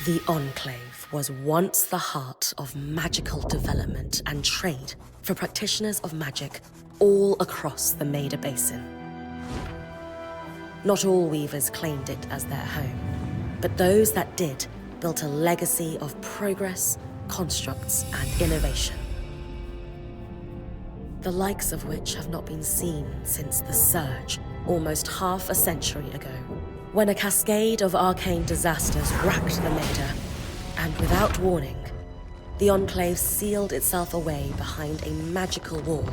The Enclave was once the heart of magical development and trade for practitioners of magic all across the Maida Basin. Not all weavers claimed it as their home, but those that did built a legacy of progress, constructs, and innovation. The likes of which have not been seen since the Surge, almost half a century ago, when a cascade of arcane disasters racked the Maida, and without warning, the Enclave sealed itself away behind a magical wall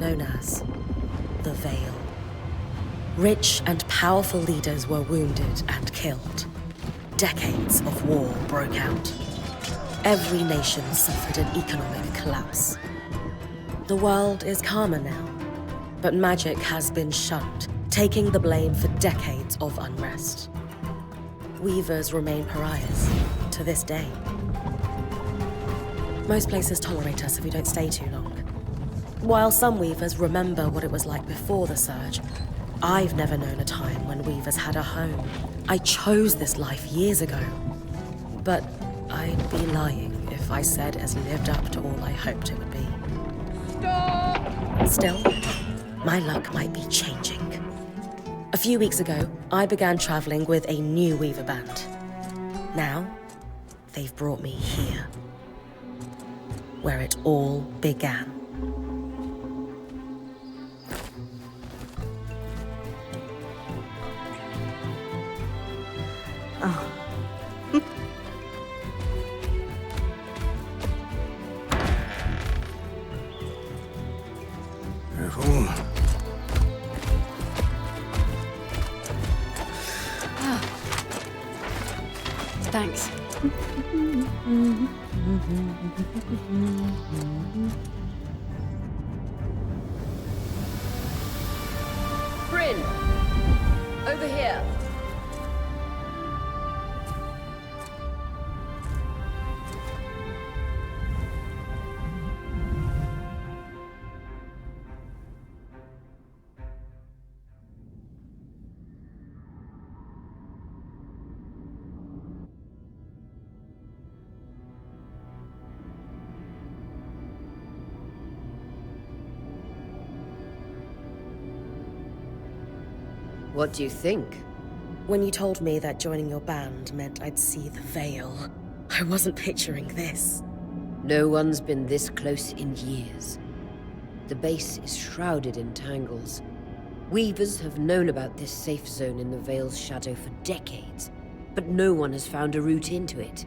known as the Veil. Rich and powerful leaders were wounded and killed. Decades of war broke out. Every nation suffered an economic collapse. The world is calmer now, but magic has been shunned, taking the blame for decades of unrest. Weavers remain pariahs to this day. Most places tolerate us if we don't stay too long. While some weavers remember what it was like before the Surge, I've never known a time when weavers had a home. I chose this life years ago. But I'd be lying if I said it has lived up to all I hoped it would be. Stop! Still, my luck might be changing. A few weeks ago, I began traveling with a new weaver band. Now, they've brought me here, where it all began. Oh. Careful. Thanks. Bryn! Over here! What do you think? When you told me that joining your band meant I'd see the Veil, I wasn't picturing this. No one's been this close in years. The base is shrouded in tangles. Weavers have known about this safe zone in the Veil's shadow for decades, but no one has found a route into it.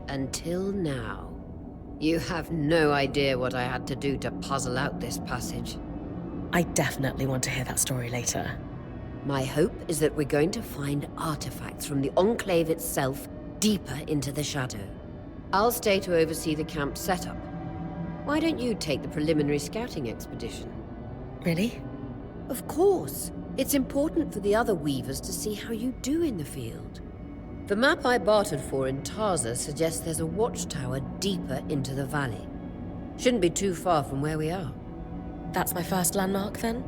Until now. You have no idea what I had to do to puzzle out this passage. I definitely want to hear that story later. My hope is that we're going to find artifacts from the Enclave itself deeper into the shadow. I'll stay to oversee the camp setup. Why don't you take the preliminary scouting expedition? Really? Of course. It's important for the other weavers to see how you do in the field. The map I bartered for in Tarza suggests there's a watchtower deeper into the valley. Shouldn't be too far from where we are. That's my first landmark, then?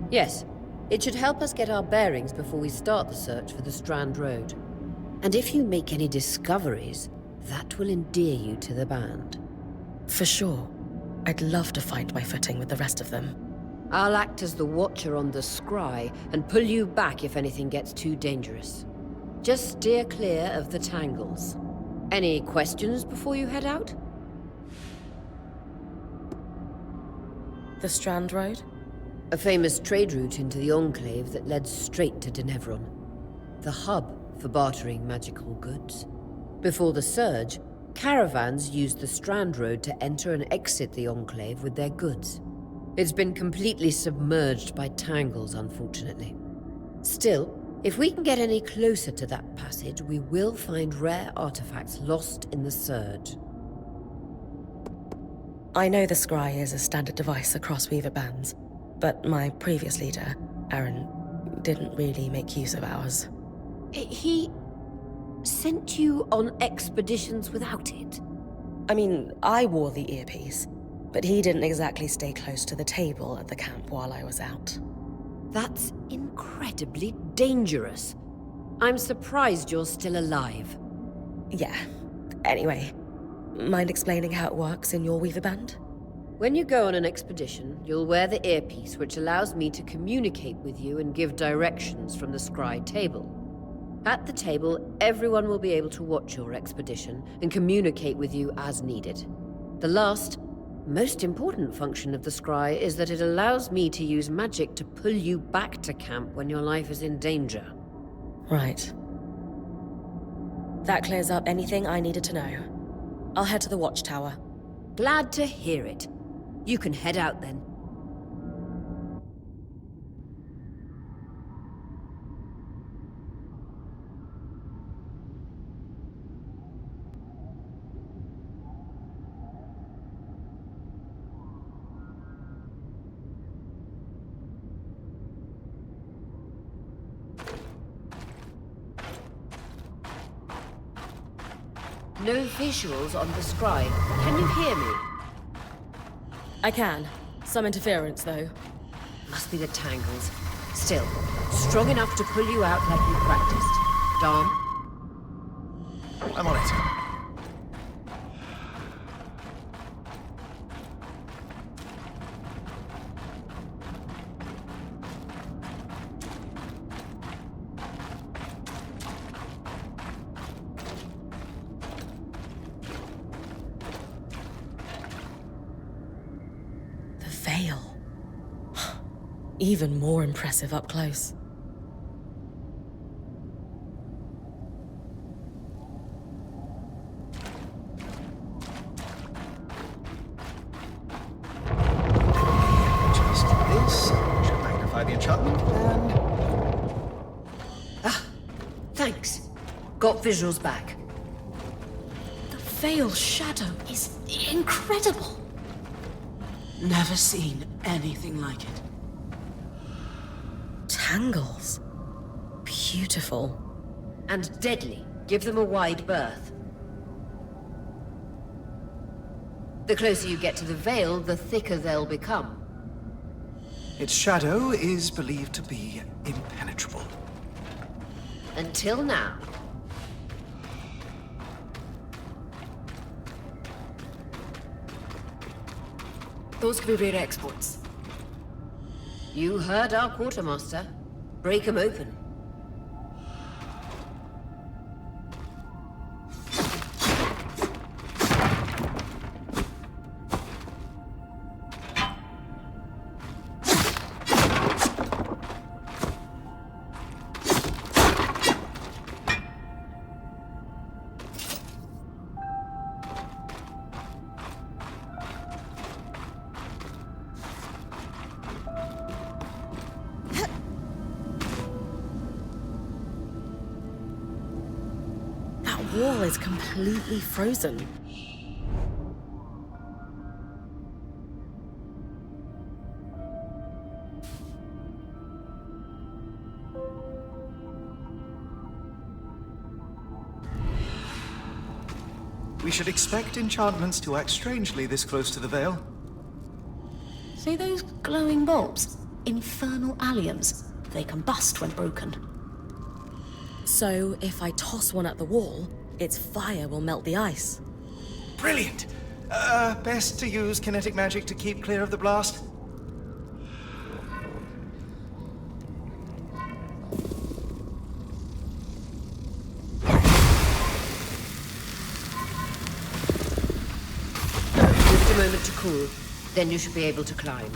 Yes. It should help us get our bearings before we start the search for the Strand Road. And if you make any discoveries, that will endear you to the band. For sure. I'd love to find my footing with the rest of them. I'll act as the watcher on the scry and pull you back if anything gets too dangerous. Just steer clear of the tangles. Any questions before you head out? The Strand Road? A famous trade route into the Enclave that led straight to Denevron. The hub for bartering magical goods. Before the Surge, caravans used the Strand Road to enter and exit the Enclave with their goods. It's been completely submerged by tangles, unfortunately. Still, if we can get any closer to that passage, we will find rare artifacts lost in the Surge. I know the scry is a standard device across weaver bands, but my previous leader, Aaron, didn't really make use of ours. He sent you on expeditions without it? I mean, I wore the earpiece, but he didn't exactly stay close to the table at the camp while I was out. That's incredibly dangerous. I'm surprised you're still alive. Yeah. Anyway, mind explaining how it works in your Weaver band? When you go on an expedition, you'll wear the earpiece which allows me to communicate with you and give directions from the scry table. At the table, everyone will be able to watch your expedition and communicate with you as needed. The last, most important function of the scry is that it allows me to use magic to pull you back to camp when your life is in danger. Right. That clears up anything I needed to know. I'll head to the watchtower. Glad to hear it. You can head out then. No visuals on the scry. Can you hear me? I can. Some interference, though. Must be the tangles. Still, strong enough to pull you out like you practiced. Dom? I'm on it. Veil. Even more impressive up close. Just this should magnify the enchantment and... Ah, thanks. Got visuals back. The Veil shadow is incredible. Never seen anything like it. Tangles. Beautiful. And deadly. Give them a wide berth. The closer you get to the Veil, the thicker they'll become. Its shadow is believed to be impenetrable. Until now. Those could be rare exports. You heard our quartermaster. Break 'em open. Wall is completely frozen. We should expect enchantments to act strangely this close to the Veil. See those glowing bulbs? Infernal alliums. They combust when broken. So, if I toss one at the wall, its fire will melt the ice. Brilliant! Best to use kinetic magic to keep clear of the blast. Just a moment to cool. Then you should be able to climb.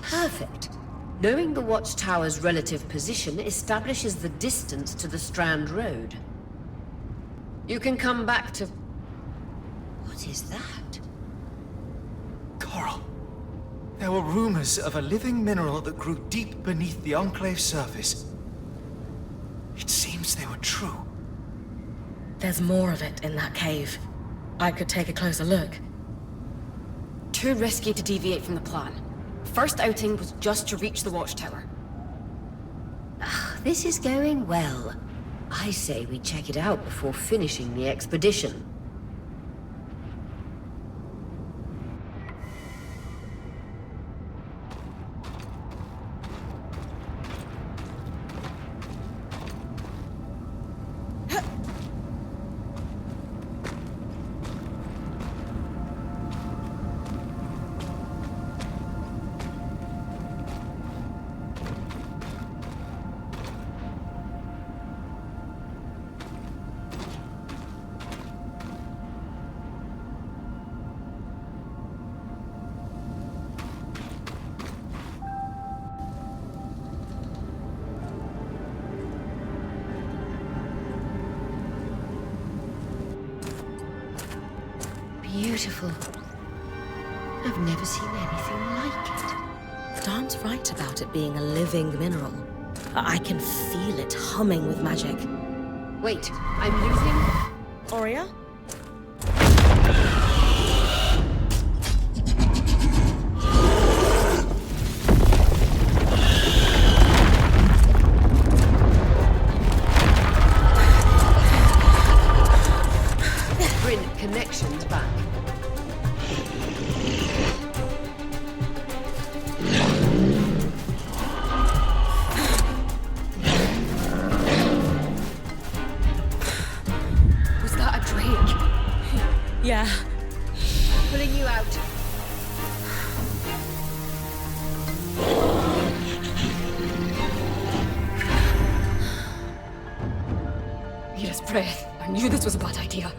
Perfect. Knowing the watchtower's relative position establishes the distance to the Strand Road. You can come back to... What is that? Coral. There were rumors of a living mineral that grew deep beneath the Enclave surface. It seems they were true. There's more of it in that cave. I could take a closer look. Too risky to deviate from the plan. First outing was just to reach the watchtower. This is going well. I say we check it out before finishing the expedition. Beautiful. I've never seen anything like it. Dan's right about it being a living mineral. I can feel it humming with magic. Wait, I'm losing... Aurea? Connections back. Was that a drake? Yeah. Pulling you out. Mira's breath. I knew this was a bad idea.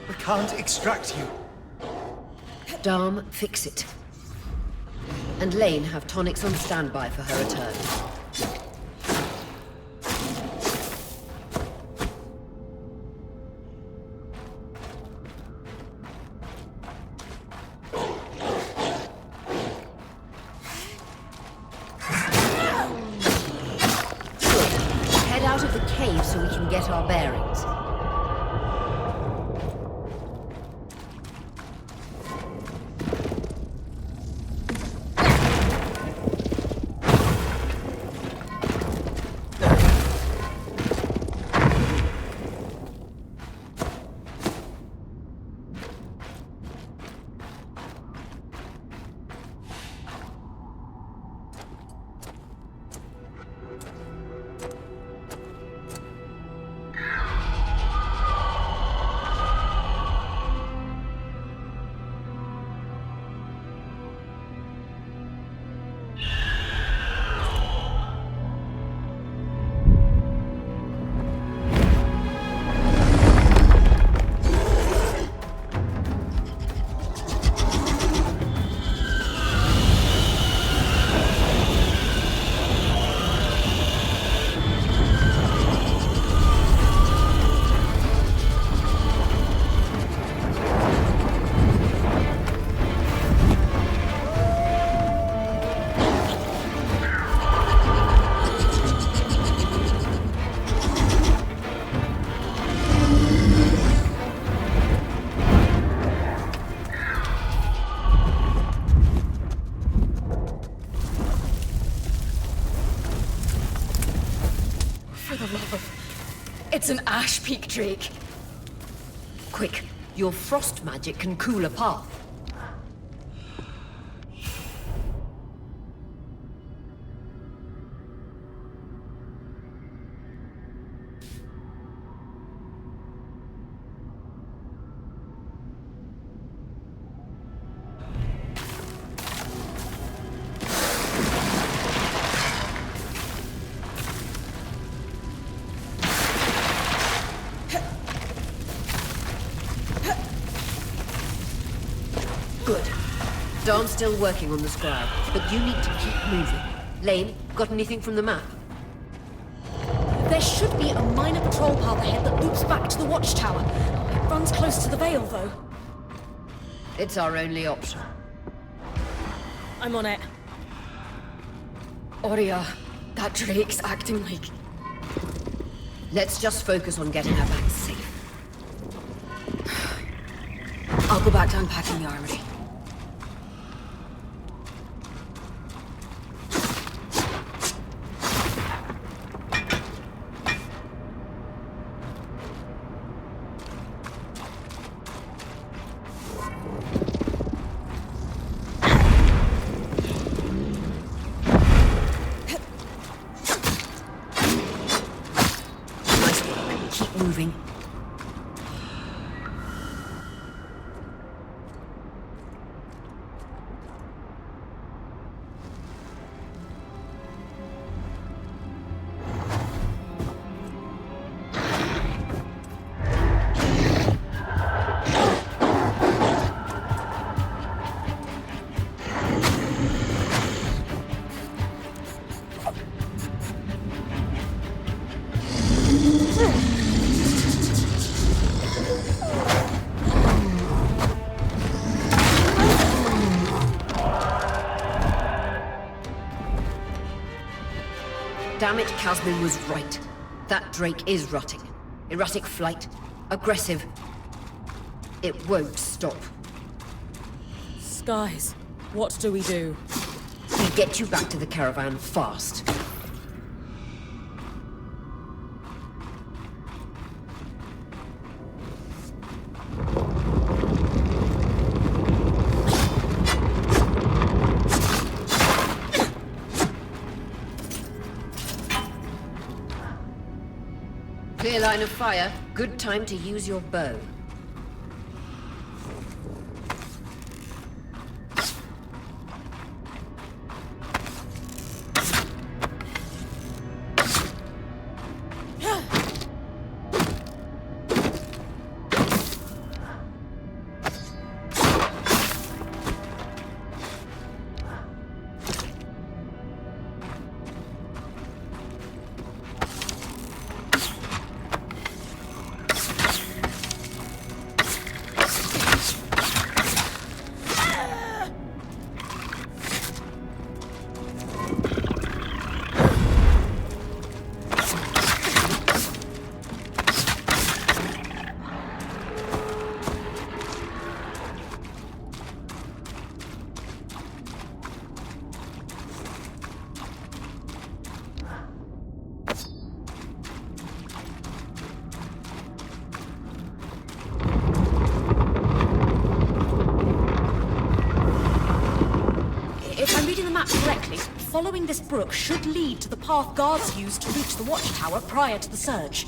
We can't extract you. Dom, fix it. And Lane have tonics on standby for her return. Good. Head out of the cave so we can get our bearings. It's an Ash Peak Drake. Quick, your frost magic can cool a path. Good. Dawn's still working on the scribe, but you need to keep moving. Lane, got anything from the map? There should be a minor patrol path ahead that loops back to the watchtower. It runs close to the Veil, though. It's our only option. I'm on it. Aurea, that Drake's acting like... Let's just focus on getting her back safe. I'll go back to unpacking the armory. Moving. Damn it, Casman was right. That Drake is rotting. Erratic flight. Aggressive. It won't stop. Skies, what do we do? We get you back to the caravan fast. Clear line of fire. Good time to use your bow. Correctly, following this brook should lead to the path guards used to reach the watchtower prior to the surge.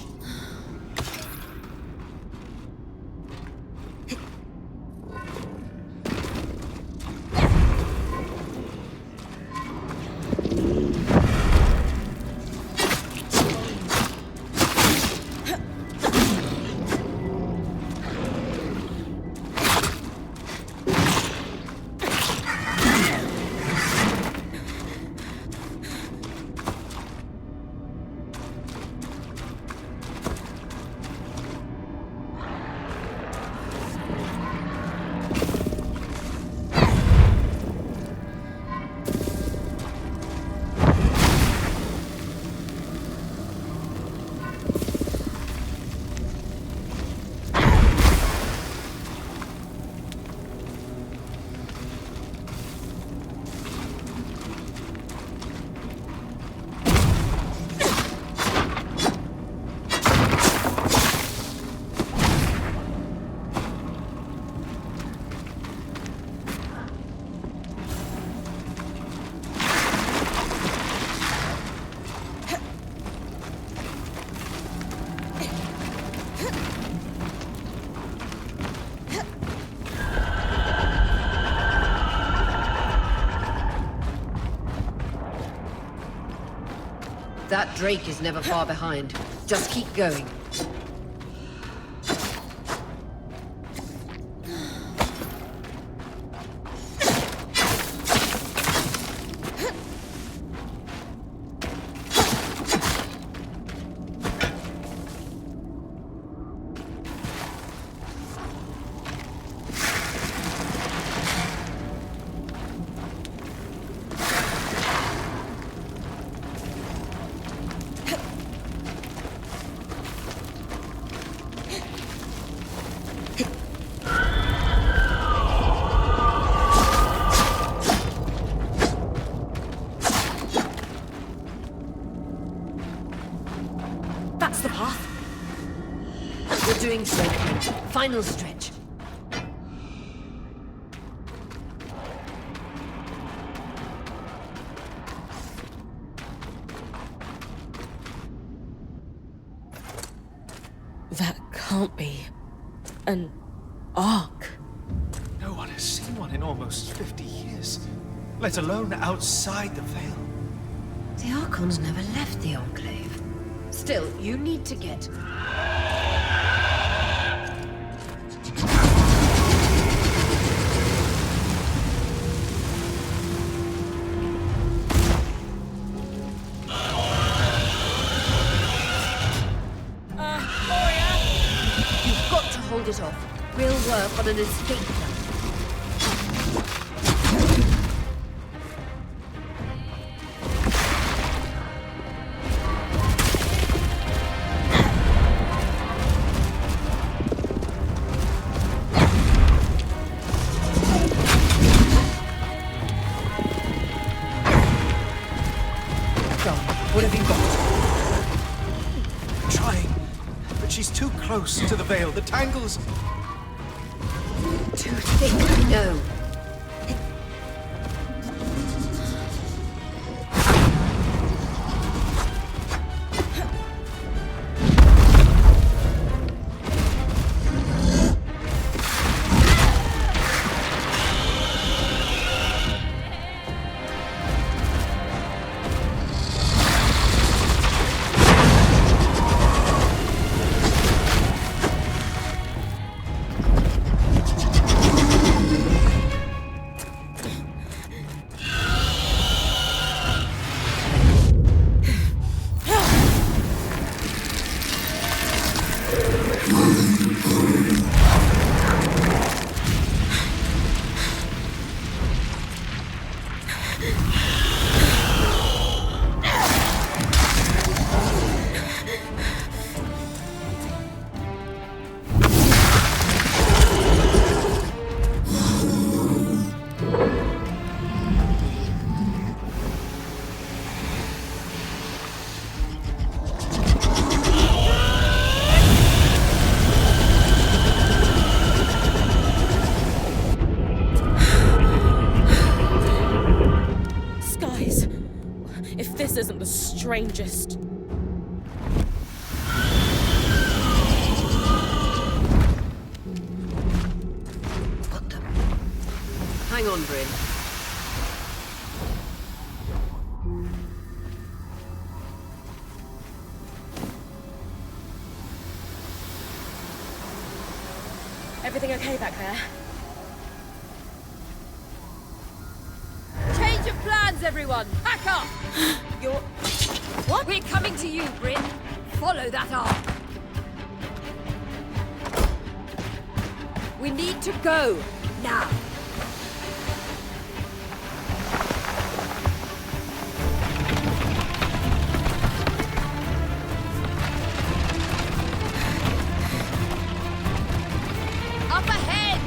That Drake is never far behind. Just keep going. doing so, Clint. Final stretch. That can't be an arc. No one has seen one in almost 50 years, let alone outside the Veil. The Archons never left the Enclave. Still, you need to get... Orion! You've got to hold it off. We'll work on an escape plan. What have you got? Trying, but she's too close to the Veil. The tangles... Too thick, I know. Isn't the strangest. What the... Hang on, Bryn. Everything okay back there? Change of plans, everyone! Pack up! You're... What? We're coming to you, Bryn. Follow that arc. We need to go. Now. Up ahead!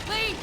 Lead!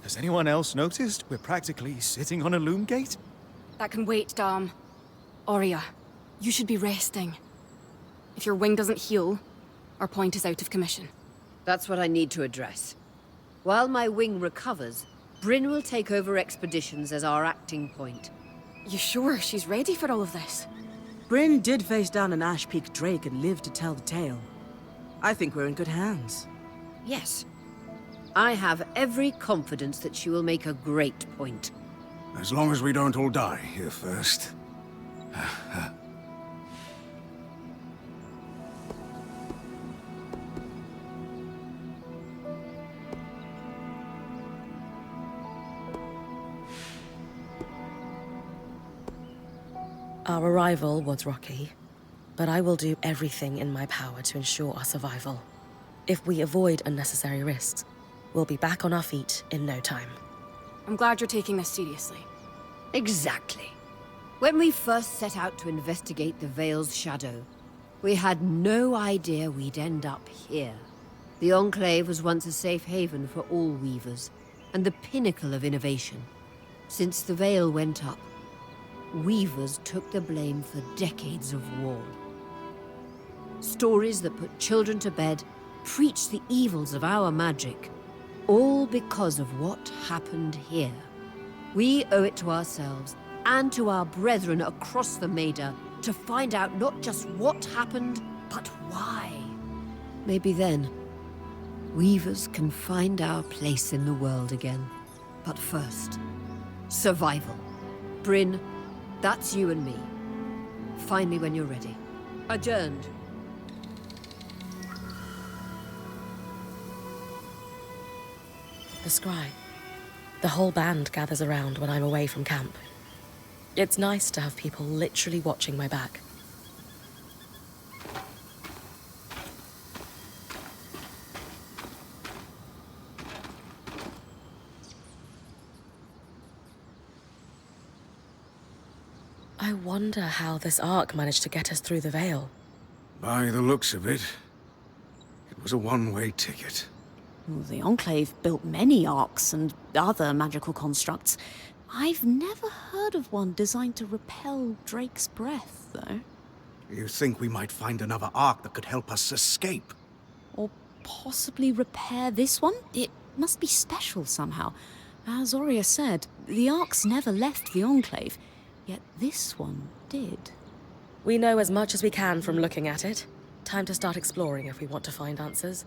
Has anyone else noticed we're practically sitting on a Loomgate? That can wait, Dom. Aurea, you should be resting. If your wing doesn't heal, our point is out of commission. That's what I need to address. While my wing recovers, Bryn will take over expeditions as our acting point. You sure she's ready for all of this? Bryn did face down an Ash Peak Drake and lived to tell the tale. I think we're in good hands. Yes. I have every confidence that she will make a great point. As long as we don't all die here first. Our arrival was rocky, but I will do everything in my power to ensure our survival. If we avoid unnecessary risks, we'll be back on our feet in no time. I'm glad you're taking this seriously. Exactly. When we first set out to investigate the Veil's shadow, we had no idea we'd end up here. The Enclave was once a safe haven for all weavers, and the pinnacle of innovation. Since the Veil went up, weavers took the blame for decades of war. Stories that put children to bed preached the evils of our magic, all because of what happened here. We owe it to ourselves and to our brethren across the Maida to find out not just what happened, but why. Maybe then, weavers can find our place in the world again. But first, survival. Bryn, that's you and me. Find me when you're ready. Adjourned. The scribe. The whole band gathers around when I'm away from camp. It's nice to have people literally watching my back. I wonder how this arc managed to get us through the Veil. By the looks of it, it was a one-way ticket. Well, the Enclave built many arcs and other magical constructs. I've never heard of one designed to repel Drake's breath, though. You think we might find another arc that could help us escape? Or possibly repair this one? It must be special somehow. As Aurea said, the arcs never left the Enclave, yet this one did. We know as much as we can from looking at it. Time to start exploring if we want to find answers.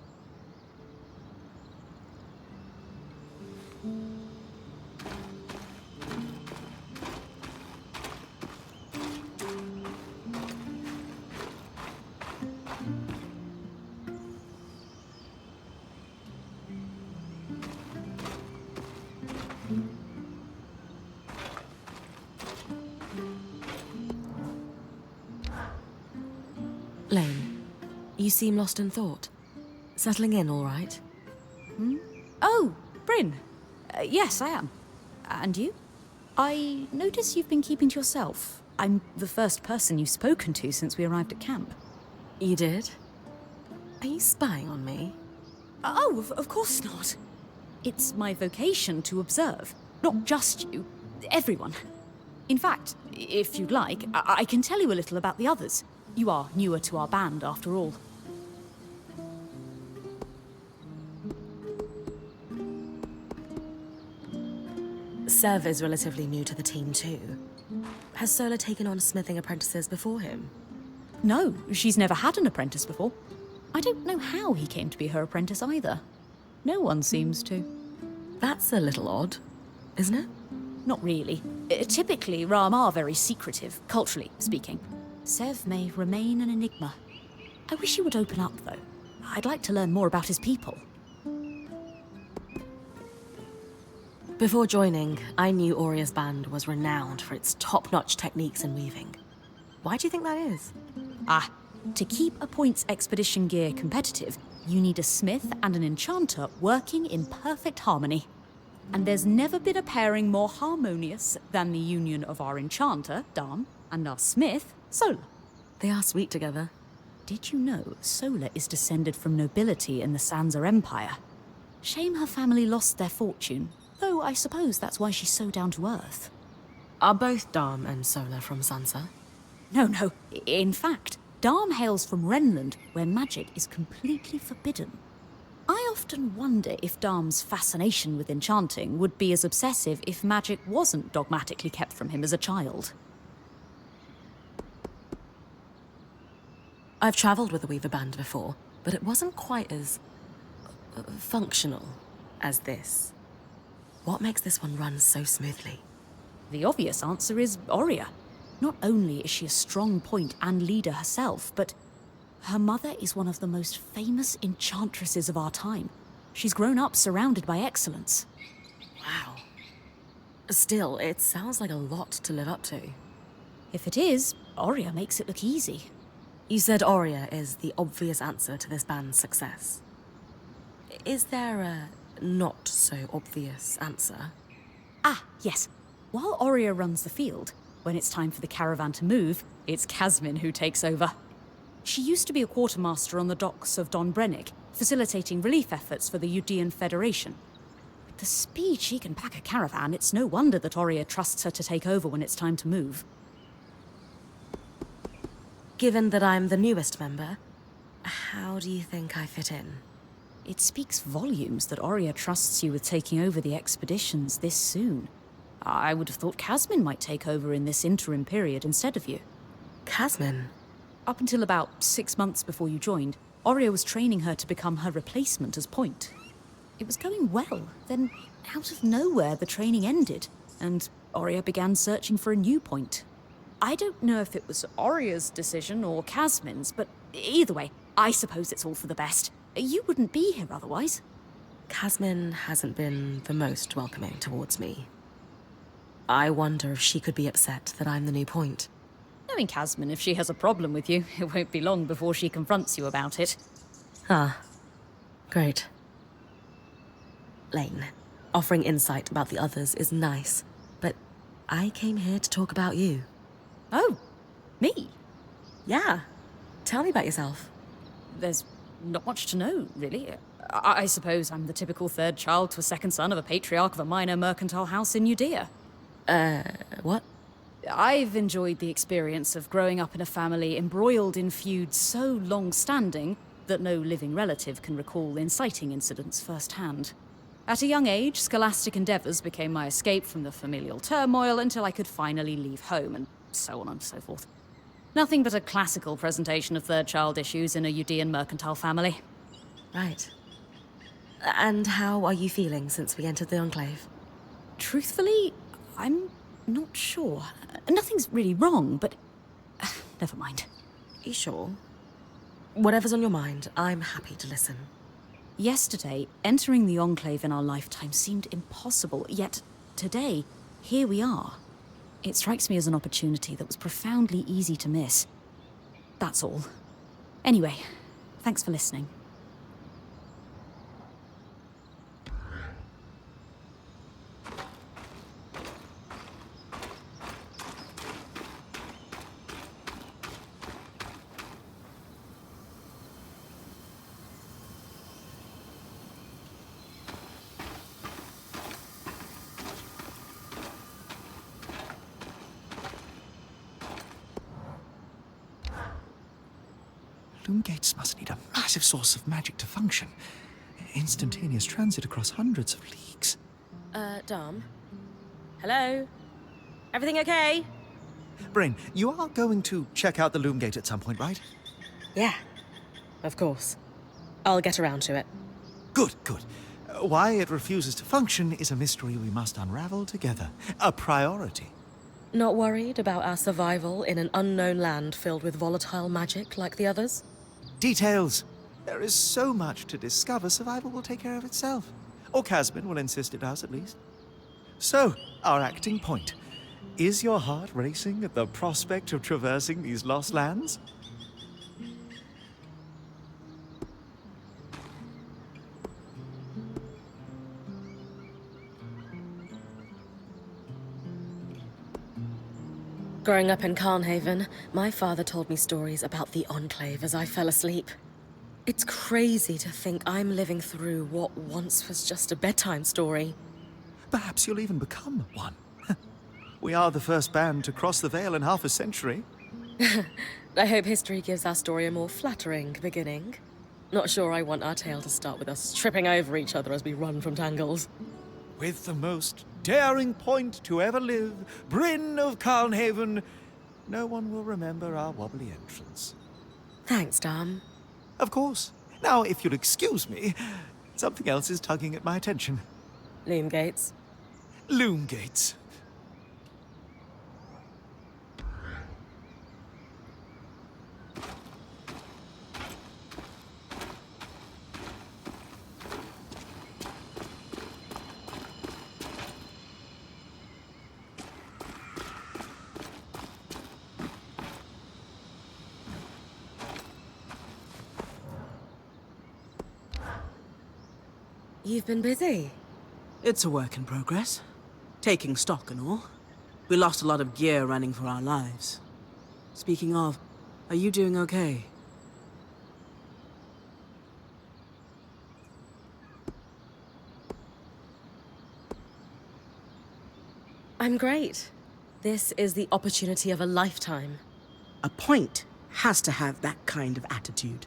Lane, you seem lost in thought. Settling in all right? Oh, Bryn. Yes, I am. And you? I notice you've been keeping to yourself. I'm the first person you've spoken to since we arrived at camp. You did? Are you spying on me? Oh, of course not. It's my vocation to observe. Not just you, everyone. In fact, if you'd like, I can tell you a little about the others. You are newer to our band, after all. Sev is relatively new to the team too. Has Sola taken on smithing apprentices before him? No, she's never had an apprentice before. I don't know how he came to be her apprentice either. No one seems to. That's a little odd, isn't it? Not really. Typically, Ram are very secretive, culturally speaking. Sev may remain an enigma. I wish he would open up, though. I'd like to learn more about his people. Before joining, I knew Aurea's band was renowned for its top-notch techniques in weaving. Why do you think that is? To keep a points expedition gear competitive, you need a smith and an enchanter working in perfect harmony. And there's never been a pairing more harmonious than the union of our enchanter, Dam, and our smith, Sola. They are sweet together. Did you know Sola is descended from nobility in the Sansa Empire? Shame her family lost their fortune. Though I suppose that's why she's so down to earth. Are both Dharm and Sola from Sansa? No. In fact, Dharm hails from Renland, where magic is completely forbidden. I often wonder if Dharm's fascination with enchanting would be as obsessive if magic wasn't dogmatically kept from him as a child. I've travelled with a Weaver band before, but it wasn't quite as functional as this. What makes this one run so smoothly? The obvious answer is Oria. Not only is she a strong point and leader herself, but her mother is one of the most famous enchantresses of our time. She's grown up surrounded by excellence. Wow. Still, it sounds like a lot to live up to. If it is, Oria makes it look easy. You said Oria is the obvious answer to this band's success. Is there a not-so-obvious answer? Ah, yes. While Oria runs the field, when it's time for the caravan to move, it's Kasmin who takes over. She used to be a quartermaster on the docks of Don Brennig, facilitating relief efforts for the Udean Federation. With the speed she can pack a caravan, it's no wonder that Oria trusts her to take over when it's time to move. Given that I'm the newest member, how do you think I fit in? It speaks volumes that Oria trusts you with taking over the expeditions this soon. I would have thought Kasmin might take over in this interim period instead of you. Kasmin? Up until about 6 months before you joined, Oria was training her to become her replacement as point. It was going well, then out of nowhere the training ended, and Oria began searching for a new point. I don't know if it was Oria's decision or Kasmin's, but either way, I suppose it's all for the best. You wouldn't be here otherwise. Kasmin hasn't been the most welcoming towards me. I wonder if she could be upset that I'm the new point. Knowing Kasmin, if she has a problem with you, it won't be long before she confronts you about it. Ah, great. Lane, offering insight about the others is nice, but I came here to talk about you. Oh, me? Yeah. Tell me about yourself. There's not much to know, really. I suppose I'm the typical third child to a second son of a patriarch of a minor mercantile house in Judea. What? I've enjoyed the experience of growing up in a family embroiled in feuds so long-standing that no living relative can recall inciting incidents firsthand. At a young age, scholastic endeavours became my escape from the familial turmoil until I could finally leave home, and so on and so forth. Nothing but a classical presentation of third-child issues in a Judean mercantile family. Right. And how are you feeling since we entered the Enclave? Truthfully, I'm not sure. Nothing's really wrong, but never mind. You sure? Whatever's on your mind, I'm happy to listen. Yesterday, entering the Enclave in our lifetime seemed impossible, yet today, here we are. It strikes me as an opportunity that was profoundly easy to miss. That's all. Anyway, thanks for listening. Loomgates must need a massive source of magic to function. Instantaneous transit across hundreds of leagues. Dom? Hello? Everything okay? Brain, you are going to check out the Loomgate at some point, right? Yeah, of course. I'll get around to it. Good, good. Why it refuses to function is a mystery we must unravel together. A priority. Not worried about our survival in an unknown land filled with volatile magic like the others? Details. There is so much to discover, survival will take care of itself. Or Kasmin will insist it does, at least. So, our acting point. Is your heart racing at the prospect of traversing these lost lands? Growing up in Carnhaven, my father told me stories about the Enclave as I fell asleep. It's crazy to think I'm living through what once was just a bedtime story. Perhaps you'll even become one. We are the first band to cross the Veil in half a century. I hope history gives our story a more flattering beginning. Not sure I want our tale to start with us tripping over each other as we run from tangles. With the most daring point to ever live, Bryn of Carnhaven, no one will remember our wobbly entrance. Thanks, Dom. Of course. Now, if you'll excuse me, something else is tugging at my attention. Loomgates. Loomgates. You've been busy. It's a work in progress. Taking stock and all. We lost a lot of gear running for our lives. Speaking of, are you doing okay? I'm great. This is the opportunity of a lifetime. A point has to have that kind of attitude.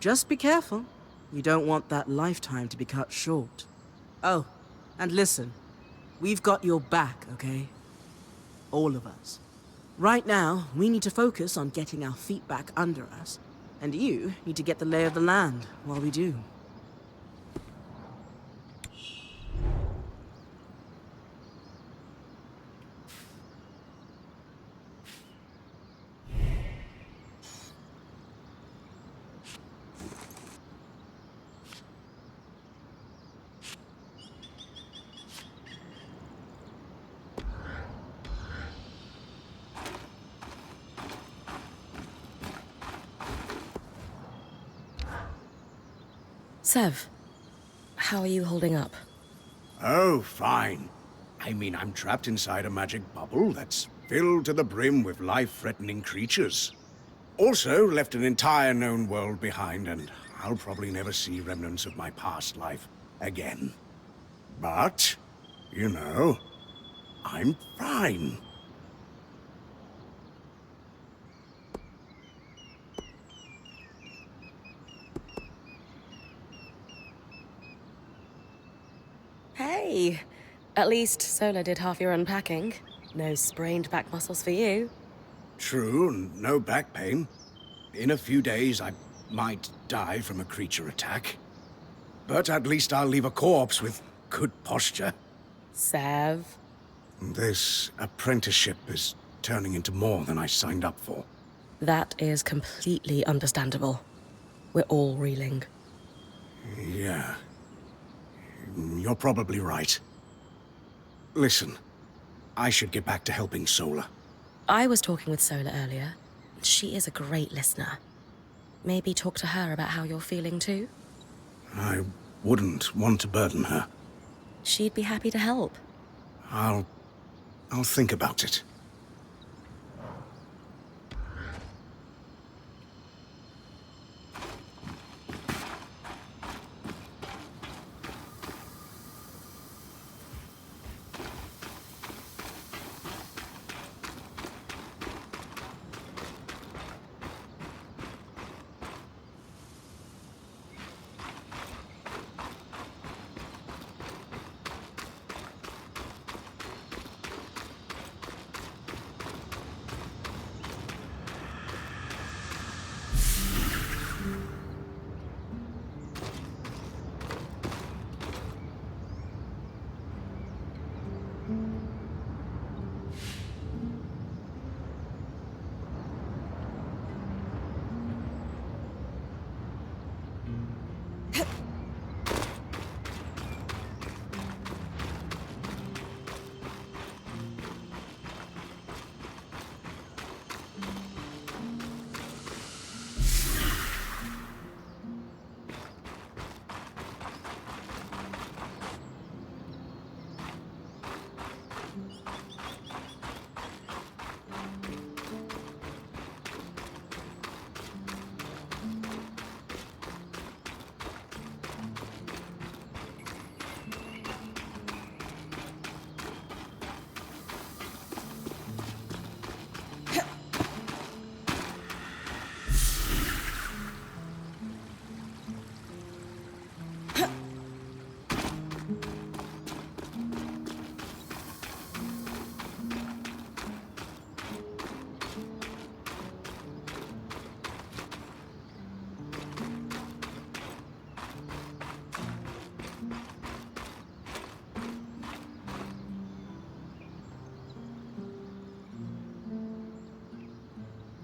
Just be careful. You don't want that lifetime to be cut short. Oh, and listen. We've got your back, okay? All of us. Right now, we need to focus on getting our feet back under us. And you need to get the lay of the land while we do. Sev, how are you holding up? Oh, fine. I mean, I'm trapped inside a magic bubble that's filled to the brim with life-threatening creatures. Also, left an entire known world behind, and I'll probably never see remnants of my past life again. But, you know, I'm fine. Hey, at least Sola did half your unpacking. No sprained back muscles for you. True, no back pain. In a few days, I might die from a creature attack. But at least I'll leave a corpse with good posture. Sev. This apprenticeship is turning into more than I signed up for. That is completely understandable. We're all reeling. Yeah. You're probably right. Listen, I should get back to helping Sola. I was talking with Sola earlier. She is a great listener. Maybe talk to her about how you're feeling too? I wouldn't want to burden her. She'd be happy to help. I'll think about it.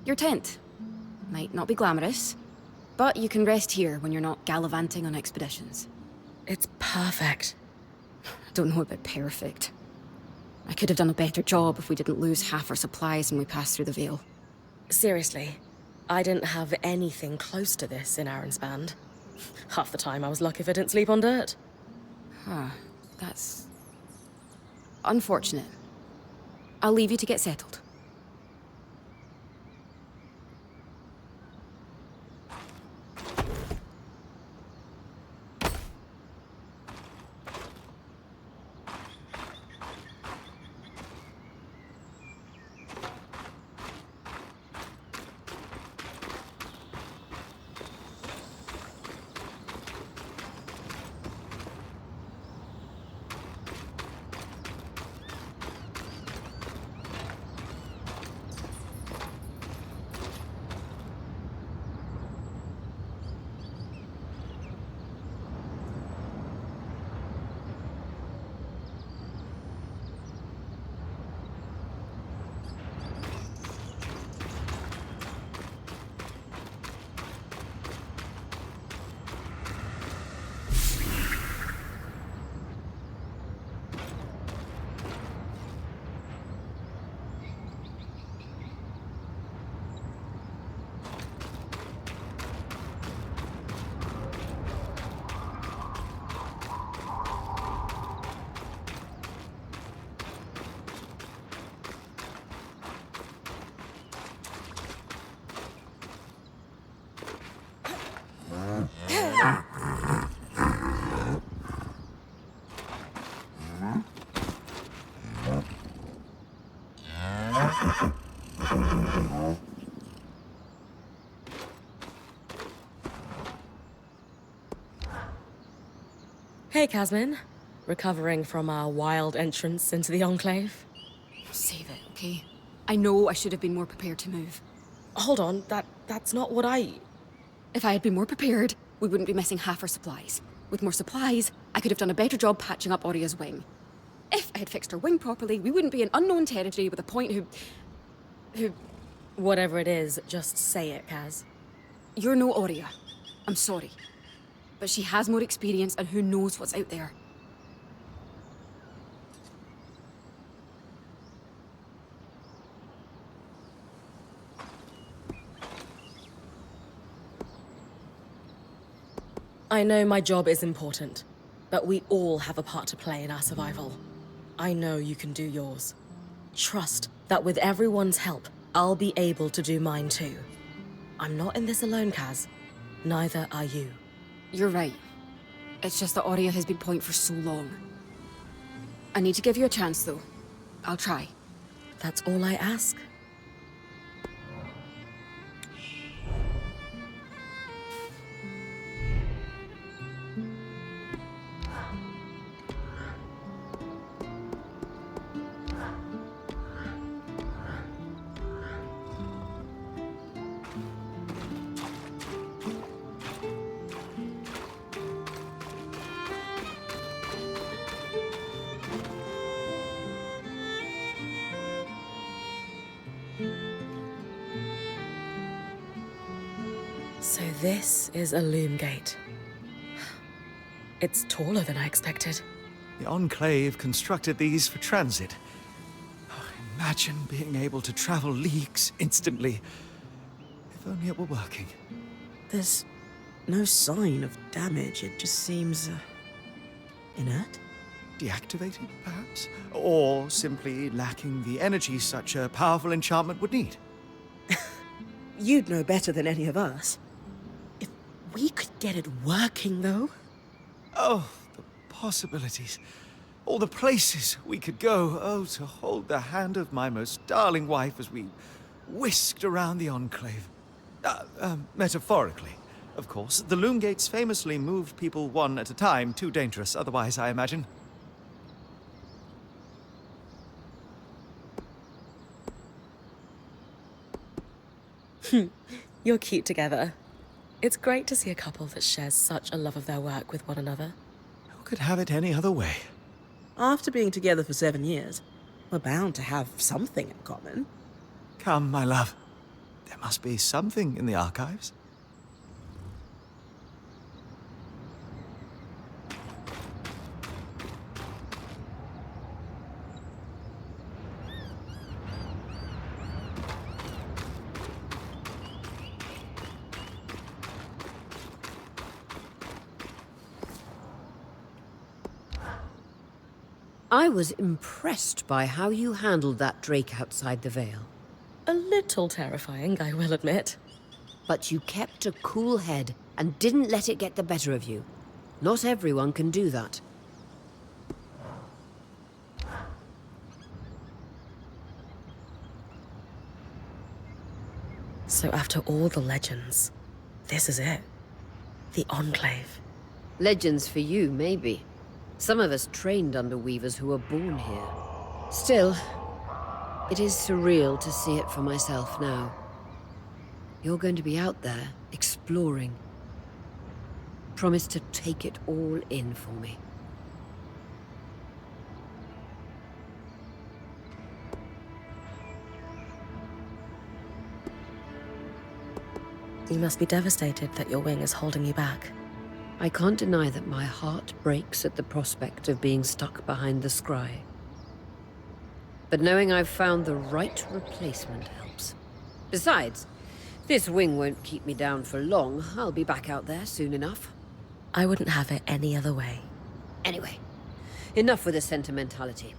Your tent. Might not be glamorous, but you can rest here when you're not gallivanting on expeditions. It's perfect. I don't know about perfect. I could have done a better job if we didn't lose half our supplies when we passed through the Veil. Seriously, I didn't have anything close to this in Aronsband. Half the time I was lucky if I didn't sleep on dirt. Huh, that's unfortunate. I'll leave you to get settled. Hey, Casmin. Recovering from our wild entrance into the Enclave? Save it, okay? I know I should have been more prepared to move. Hold on, that's not what I... If I had been more prepared, we wouldn't be missing half our supplies. With more supplies, I could have done a better job patching up Oria's wing. If I had fixed her wing properly, we wouldn't be in unknown territory with a point who... Whatever it is, just say it, Kaz. You're no Oria. I'm sorry. But she has more experience and who knows what's out there. I know my job is important, but we all have a part to play in our survival. I know you can do yours. Trust that with everyone's help, I'll be able to do mine too. I'm not in this alone, Kaz. Neither are you. You're right. It's just that Oria has been point for so long. I need to give you a chance, though. I'll try. That's all I ask. So this is a Loomgate. It's taller than I expected. The Enclave constructed these for transit. Oh, imagine being able to travel leagues instantly. If only it were working. There's no sign of damage. It just seems inert. Deactivated, perhaps? Or simply lacking the energy such a powerful enchantment would need. You'd know better than any of us. If we could get it working, though. Oh, the possibilities. All the places we could go. Oh, to hold the hand of my most darling wife as we whisked around the Enclave. Metaphorically, of course. The Loomgates famously moved people one at a time. Too dangerous otherwise, I imagine. You're cute together. It's great to see a couple that shares such a love of their work with one another. Who could have it any other way? After being together for 7 years, we're bound to have something in common. Come, my love. There must be something in the archives. I was impressed by how you handled that Drake outside the Vale. A little terrifying, I will admit. But you kept a cool head and didn't let it get the better of you. Not everyone can do that. So after all the legends, this is it. The Enclave. Legends for you, maybe. Some of us trained under weavers who were born here. Still, it is surreal to see it for myself now. You're going to be out there, exploring. Promise to take it all in for me. You must be devastated that your wing is holding you back. I can't deny that my heart breaks at the prospect of being stuck behind the scry. But knowing I've found the right replacement helps. Besides, this wing won't keep me down for long. I'll be back out there soon enough. I wouldn't have it any other way. Anyway, enough with the sentimentality.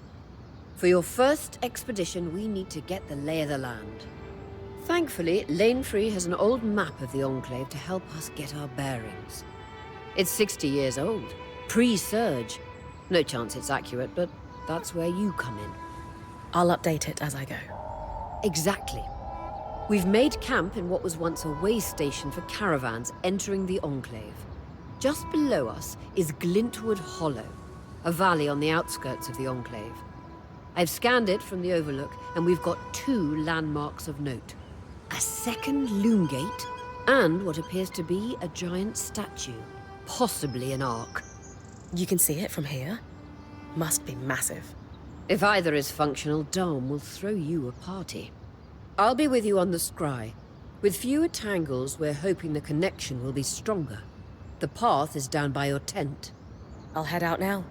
For your first expedition, we need to get the lay of the land. Thankfully, Lane Free has an old map of the Enclave to help us get our bearings. It's 60 years old, pre-Surge. No chance it's accurate, but that's where you come in. I'll update it as I go. Exactly. We've made camp in what was once a way station for caravans entering the Enclave. Just below us is Glintwood Hollow, a valley on the outskirts of the Enclave. I've scanned it from the overlook, and we've got 2 landmarks of note. A second Loomgate, and what appears to be a giant statue, possibly an ark. You can see it from here? Must be massive. If either is functional, Dom will throw you a party. I'll be with you on the scry. With fewer tangles, we're hoping the connection will be stronger. The path is down by your tent. I'll head out now.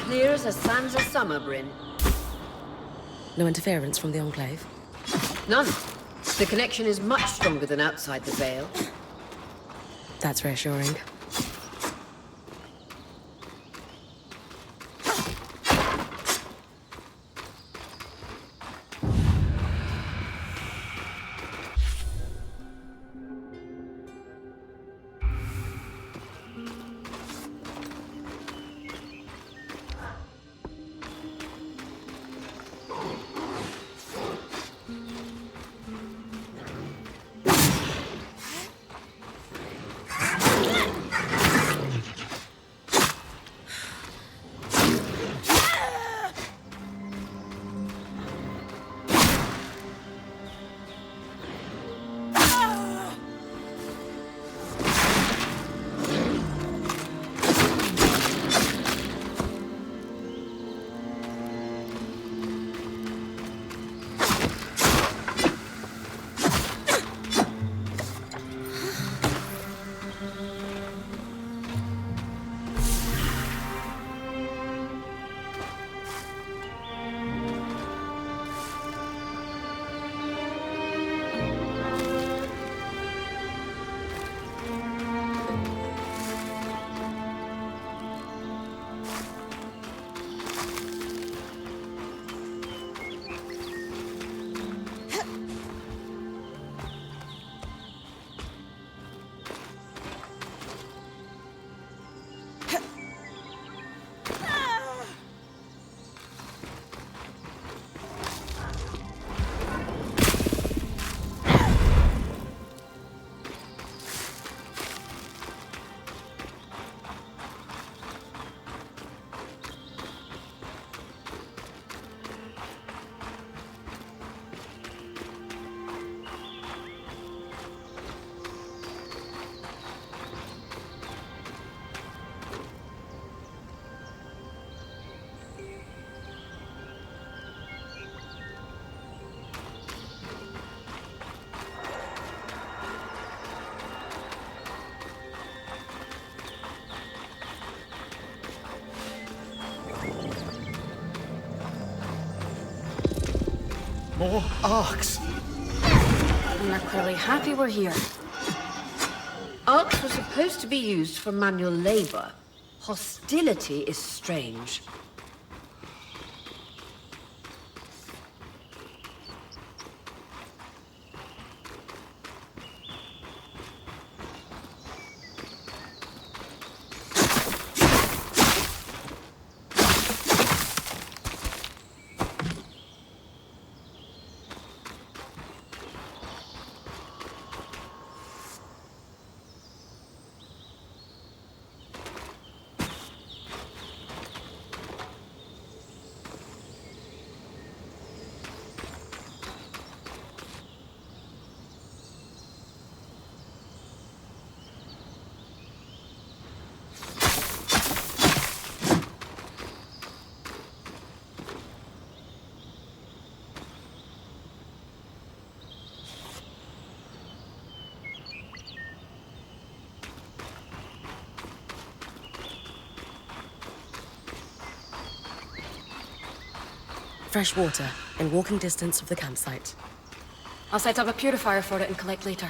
Clear as a sands of summer, Bryn. No interference from the Enclave? None. The connection is much stronger than outside the Vale. That's reassuring. More arcs. And they're clearly happy we're here. Arcs were supposed to be used for manual labor. Hostility is strange. Fresh water, in walking distance of the campsite. I'll set up a purifier for it and collect later.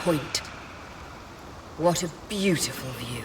Point. What a beautiful view.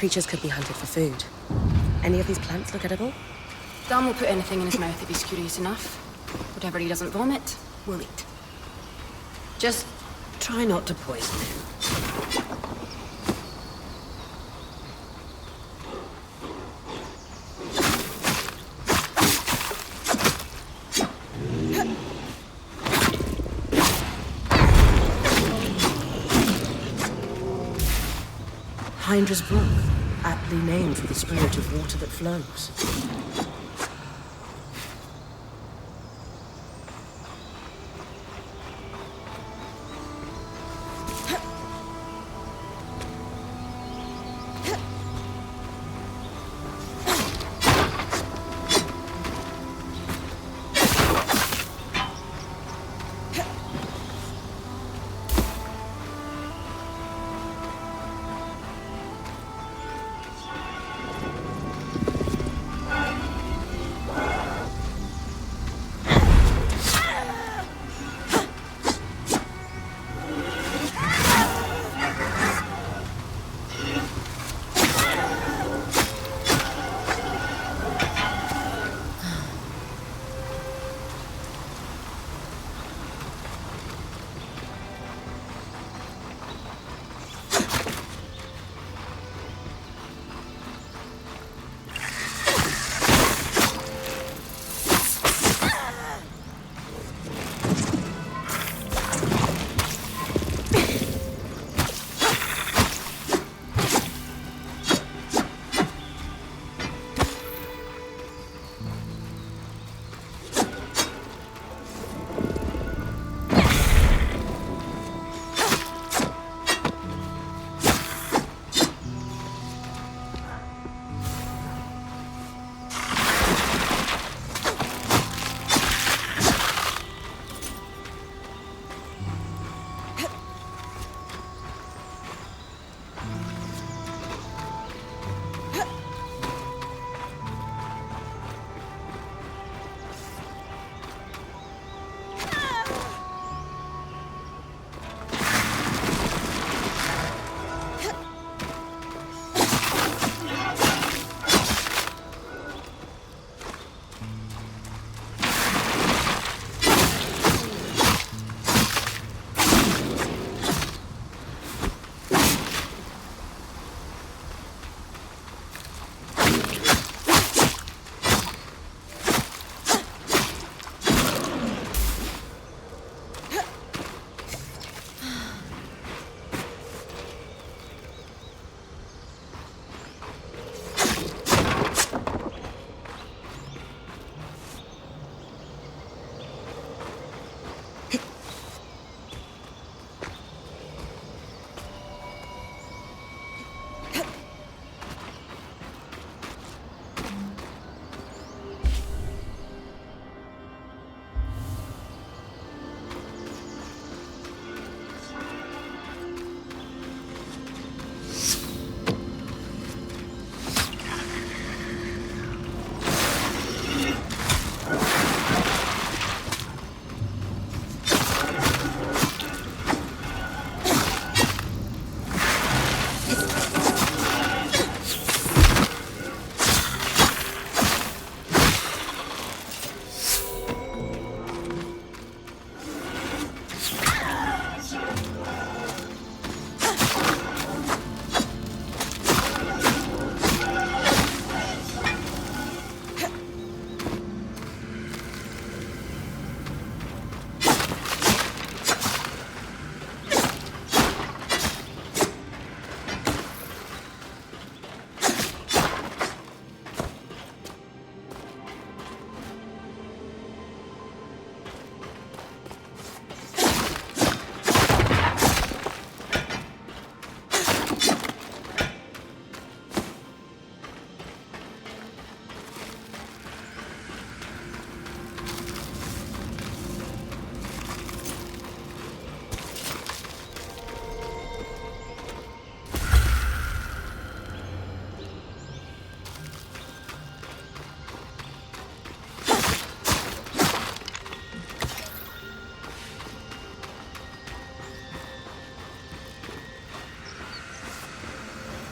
Creatures could be hunted for food. Any of these plants look edible? Dan will put anything in his mouth if he's curious enough. Whatever he doesn't vomit, we'll eat. Just try not to poison him. Hydra's Brook, aptly named for the spirit of water that flows.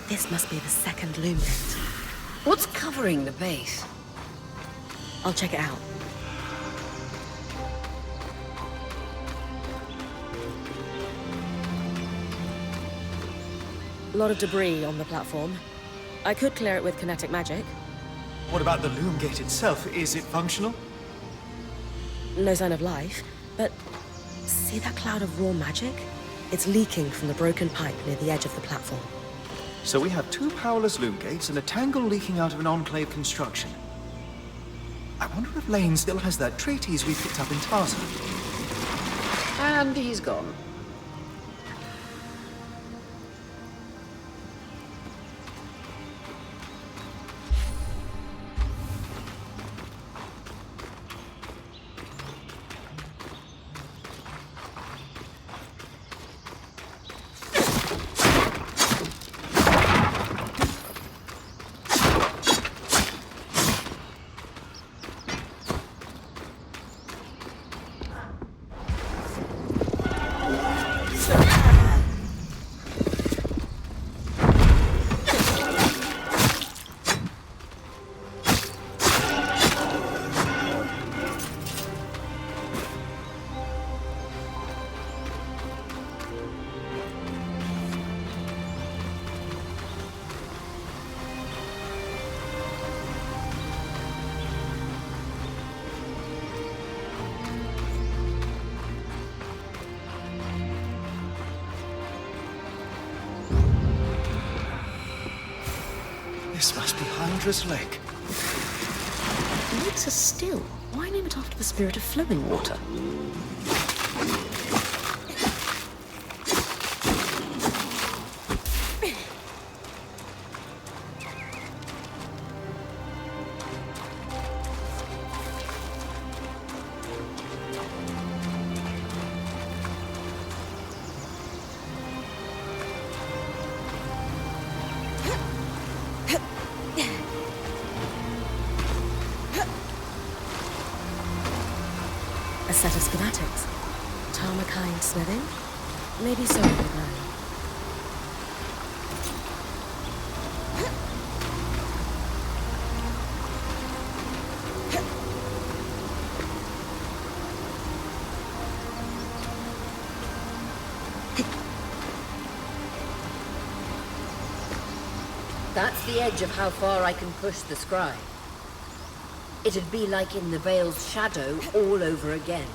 This must be the second Loomgate. What's covering the base? I'll check it out. A lot of debris on the platform. I could clear it with kinetic magic. What about the Loomgate itself? Is it functional? No sign of life, but see that cloud of raw magic? It's leaking from the broken pipe near the edge of the platform. So we have two powerless Loomgates and a tangle leaking out of an Enclave construction. I wonder if Lane still has that treatise we picked up in Tarzan. And he's gone. This must be Hydra's Lake. Lakes are still. Why name it after the spirit of flowing water? A set of schematics. Tarmakind smithing? Maybe so would know. That's the edge of how far I can push the scribe. It'd be like in the Veil's shadow all over again.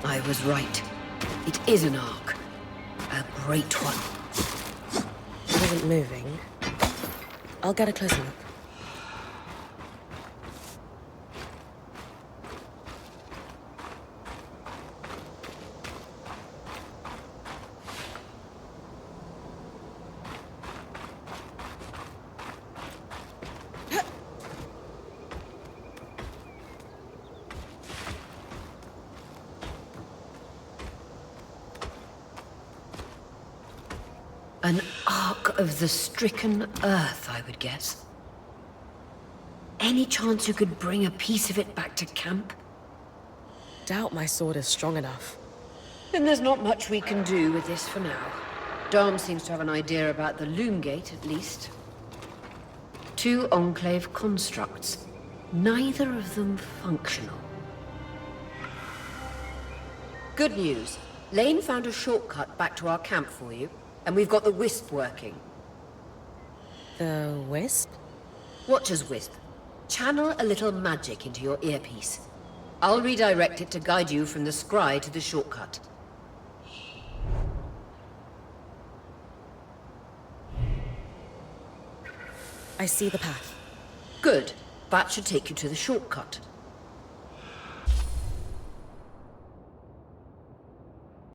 I was right. It is an ark. A great one. It isn't moving. I'll get a closer look. An ark of the stricken earth, I would guess. Any chance you could bring a piece of it back to camp? Doubt my sword is strong enough. Then there's not much we can do with this for now. Dom seems to have an idea about the Loomgate, at least. 2 Enclave constructs. Neither of them functional. Good news. Lane found a shortcut back to our camp for you, and we've got the Wisp working. The Wisp? Watcher's Wisp. Channel a little magic into your earpiece. I'll redirect it to guide you from the scry to the shortcut. I see the path. Good. That should take you to the shortcut.